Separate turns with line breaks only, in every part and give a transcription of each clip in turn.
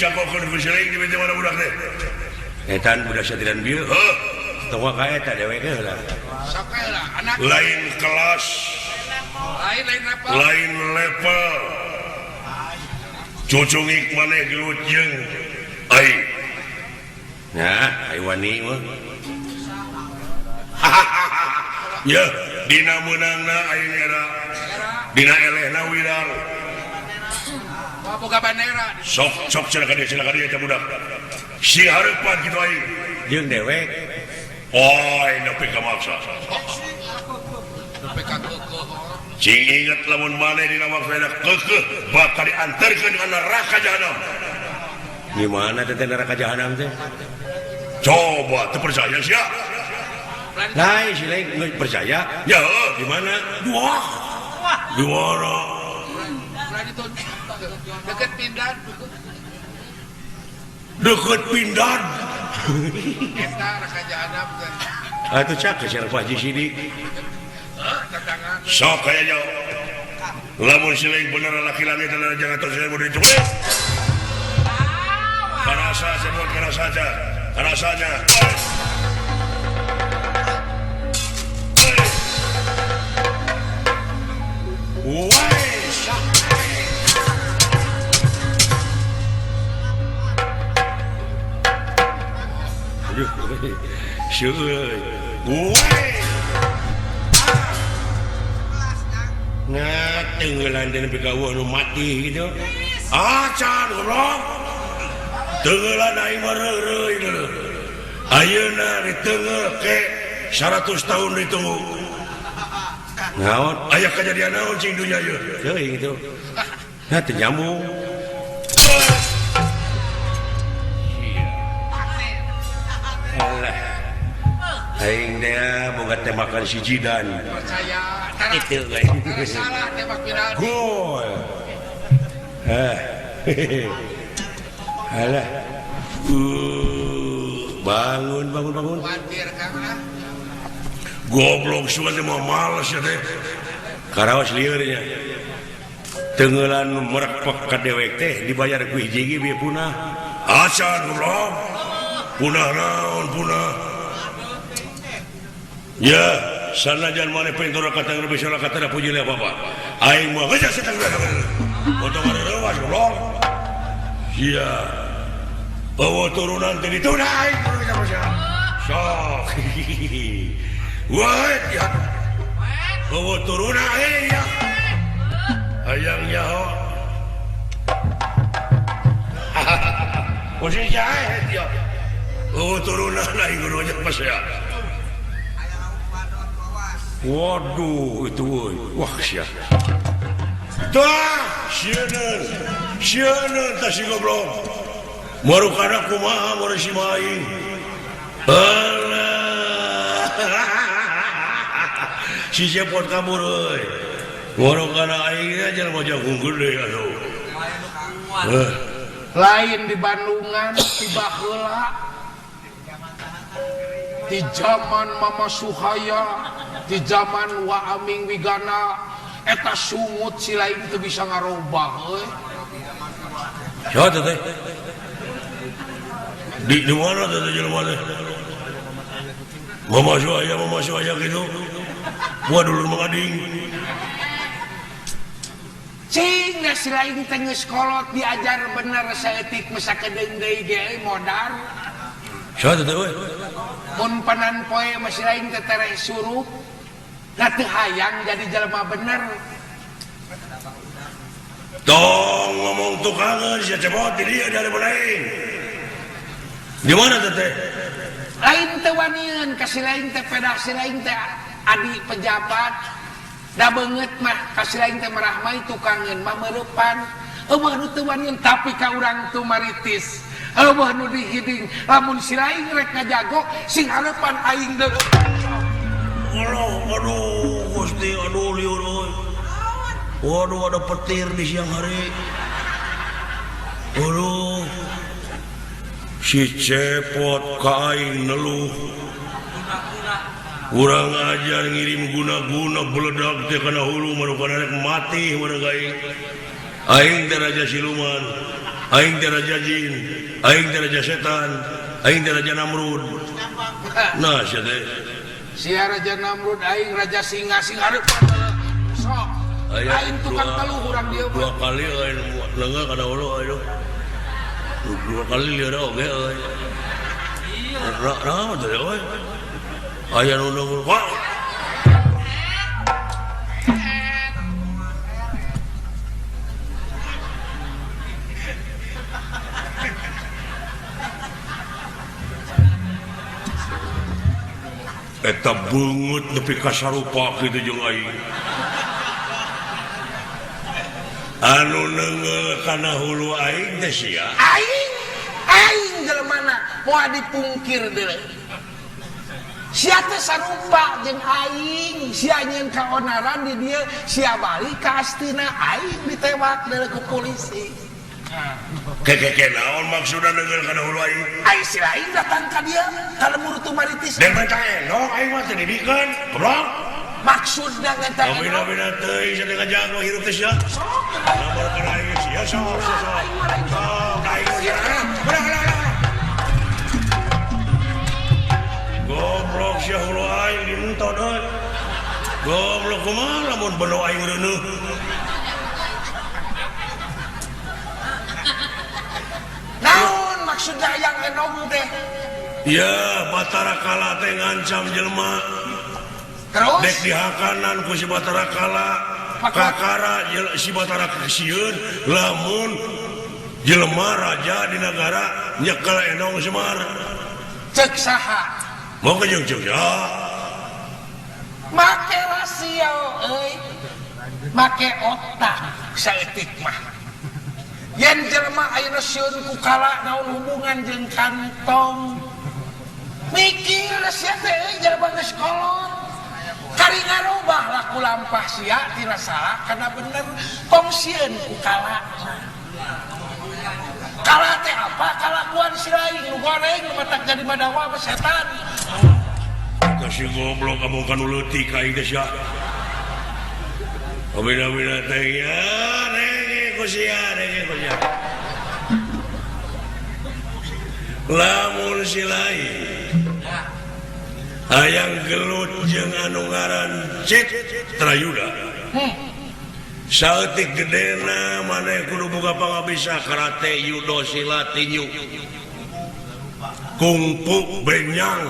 dicakokeun ku Siling di mana budak teh.
Etan budak satiran bieu. Tong ka eta dewe heula.
Sok heula anak.
Lain kelas. Lain level. Cucungik maneh gelut jeung ai.
Nah, ai wani mah.
Ya, dina meunangna aing era. Dina elehna wirang.
Boga bandera.
Sok silakan dia eta budak. Si hareupan kitu aing.
Jeung dewek.
Oh, nepi ka maksa.
Nepi ka keukeuh.
Cing inget lamun maneh dina maksana keukeuh bakal diantarkeun ka neraka jahanam.
Gimana teh neraka jahanam teh?
Coba teu percaya sia.
Lai si lain nggak percaya?
Ya,
di mana?
Wah. Di mana?
Deket Pindan.
Deket Pindan.
Eta neraka jahanam teh.
Atuh cak ke Pak Haji Sidik.
Tendangan.
Sok kayaknya. Lamun Siling bener laki-laki dan jangan terus saya mudah coba. Karena saya sebut karena saja. Rasanya.
Tenggelan dan pegawai nu mati gitu.
Acan goblok. Tenggelan aing mareureui dulu. Ayeuna ditengel ke 100 tahun ditunggu.
Naon?
Aya kejadian naon cing dunya ieu?
Teuing gitu. Nah, teu nyambung. Alah. Aing teh boga tembakan si Jidan.
Percaya.
Itu guys.
Salah tembak penalti.
Gol. Alah. Bangun.
Khawatir Kang ah.
Goblok sugan teh mah males ya teh.
Karaos liurnya. Tenggelan merekpek ka dewek teh dibayar ku hiji ge punah.
Acan goblok. Punah naon punah. Ya, sanajan maneh pentur kata lebih salah kata puji le Bapak. Aing mah geus setang da. Potong rewas goblok. Iya. Bawa turunan teh dituna aing kudu kita masya. Sok. Wah, ya. Bawa turunan aing ya. Hayang nyaho. Posisi jahe dia. Bawa turunan aing kudu nya masya.
Waduh, itu woy. Wah, sia.
Dah, sieun tah si goblok. Marukana kumaha mun si maing. Alah. Si cepot kabur euy. Marukana aing aja mah jagung gede atuh.
Lain di Bandungan, di baheula. Di zaman Mama Suhaya, di zaman Wa Aming Wigana, eta sungut si lain teu bisa ngarobah euy.
Siapa teh?
Di mana teh jelema teh? Mama Suhaya gitu. Gua dulu mengading.
Cing si lain teh geus kolot diajar bener saeutik masa kedeung deui ge modar.
Siapa teh we?
Mun panan poe masih lain teh tereh surup. Da teu hayang jadi jelema bener.
Tong ngomong tukangan si cepot di dia dari lain. Di mana teh?
Lain teh wanieun kasih lain teh pedah si lain teh adi pejabat. Da beungeut mah kasih lain teh merahmai tukangeun mah meurepan. Eueuh nu teu wanieun tapi ka urang tu maritis. Eueuh nu dihiding lamun si lain rek ngajago sing hareupan aing deui.
Aduh, Gusti, aduh liur euy. Waduh, ada petir di siang hari. Aduh. Si cepot ka aing neluh. Urang ajar ngirim guna-guna beledak teh kana hulu marukana rek mati marang aing. Aing teh raja siluman.
aing teh raja jin, aing teh raja setan, aing teh raja Namrud. Nah, sia teh.
Sia Raja Namrud aing Raja Singa hareup sok. Aing tukang teluh urang dieu mah.
2 kali aing leungeuh kana ulo aing. 2 kali lieur oge euy. Naon teh euy? Aya nu nunggu. Wah. Eta beungeut nepi ka sarupa kitu jeung aing. Anu neungeul kana hulu aing teh sia.
Aing jelemana moal dipungkir deui. Sia teh sarupa jeung aing, sia nyeun kaonaran di dieu, sia balik ka astina aing ditewak deui ku polisi.
Keke naon maksudna neungeul kana hulu aing?
Aing si lain datang ka dieu ka lembur tumaritis.
Dan mah endong aing mah teu dibikeun. Goblok.
Maksudna ngeta
Bina-bina teuing sadaya ngajago hirup teh sia. Lamun kana aing sia sok. Aing sia. Goblok sia hulu aing dinton euy. Goblok kumaha lamun beno aing reuneuh.
naon maksudna yang enong teh?
Ya, Batara Kala teh ngancam jelema.
Terus
Dek dihakanan ku si Batara Kala. Kakara si Batara kesieun lamun jelema raja di negara nyekel Enong Semar.
cek saha?
Mau ke jeung ya.
Make rasio euy. Make otak saeutik mah. Yen jelema ayeuna sieun ku kala naon hubungan jeung kantong. Mikir sia teh euy jelema geus kolot. Kari ngarobah laku lampah sia tina salah kana bener tong sieun ku kala. Kala teh apa? Kalakuan si lain nu goreng nu matak jadi madawa setan.
Kasih goblok kamu kan leutik ka ieu sia. Bina-bina teh ya, rege ku sia. Lamun si lain hayang gelut jeung anu ngaran Citrayuda. Saeutik gedena maneh kudu boga pangabisa karate, judo, silat, tinju, kungfu, benyang.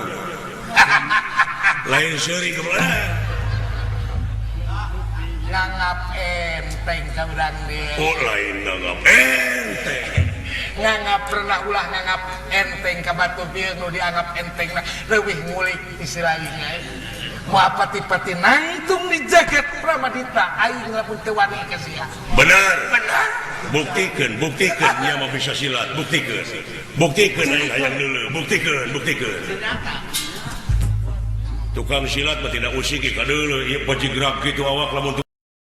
Lain seuri kemana?
Nganggap enteng ka urang dia.
Oh lain nganggap enteng.
Nganggap pernah ulah nganggap enteng ka batu bieu nu dianggap enteng leuwih ngulik istilahnya. Moal pati-pati nangtung di jagat Pramadita aing lamun teu wani ka sia.
Benar. Buktikeun nya mah bisa silat, buktikeun aing hayang deuleu, buktikeun. Tukang silat mah tidak usik ka deuleu, ieu pajigrak kitu awak lamun